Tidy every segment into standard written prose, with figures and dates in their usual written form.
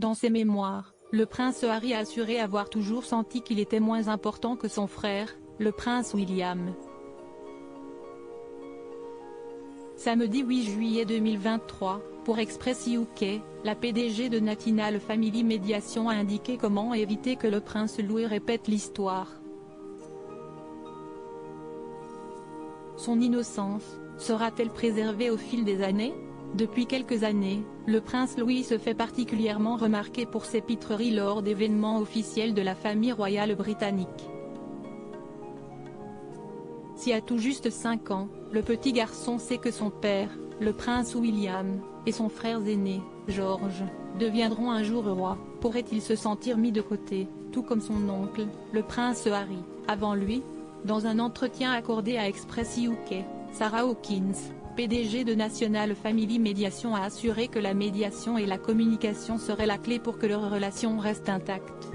Dans ses mémoires, le prince Harry a assuré avoir toujours senti qu'il était moins important que son frère, le prince William. Samedi 8 juillet 2023, pour Express UK, la PDG de National Family Mediation a indiqué comment éviter que le prince Louis répète l'histoire. Son innocence sera-t-elle préservée au fil des années? Depuis quelques années, le prince Louis se fait particulièrement remarquer pour ses pitreries lors d'événements officiels de la famille royale britannique. Si à tout juste 5 ans, le petit garçon sait que son père, le prince William, et son frère aîné, George, deviendront un jour rois, pourrait-il se sentir mis de côté, tout comme son oncle, le prince Harry, avant lui? Dans un entretien accordé à Express UK, Sarah Hawkins, PDG de National Family Mediation, a assuré que la médiation et la communication seraient la clé pour que leur relation reste intacte.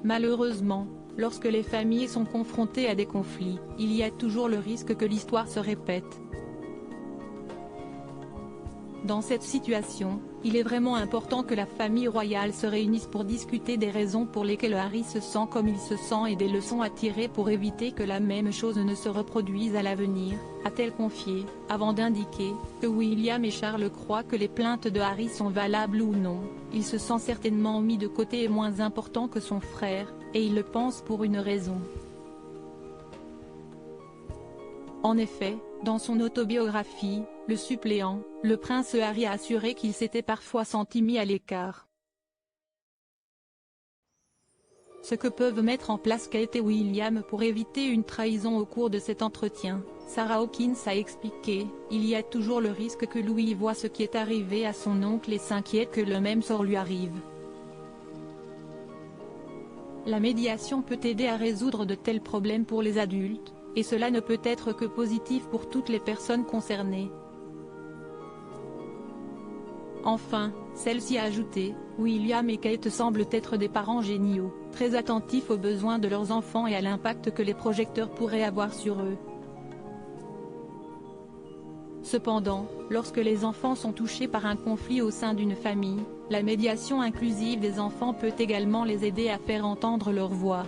Malheureusement, lorsque les familles sont confrontées à des conflits, il y a toujours le risque que l'histoire se répète. Dans cette situation, il est vraiment important que la famille royale se réunisse pour discuter des raisons pour lesquelles Harry se sent comme il se sent et des leçons à tirer pour éviter que la même chose ne se reproduise à l'avenir, a-t-elle confié, avant d'indiquer que William et Charles croient que les plaintes de Harry sont valables ou non. Il se sent certainement mis de côté et moins important que son frère, et il le pense pour une raison. En effet, dans son autobiographie, le suppléant, le prince Harry a assuré qu'il s'était parfois senti mis à l'écart. Ce que peuvent mettre en place Kate et William pour éviter une trahison au cours de cet entretien, Sarah Hawkins a expliqué, il y a toujours le risque que Louis voit ce qui est arrivé à son oncle et s'inquiète que le même sort lui arrive. La médiation peut aider à résoudre de tels problèmes pour les adultes, et cela ne peut être que positif pour toutes les personnes concernées. Enfin, celle-ci a ajouté, William et Kate semblent être des parents géniaux, très attentifs aux besoins de leurs enfants et à l'impact que les projecteurs pourraient avoir sur eux. Cependant, lorsque les enfants sont touchés par un conflit au sein d'une famille, la médiation inclusive des enfants peut également les aider à faire entendre leur voix.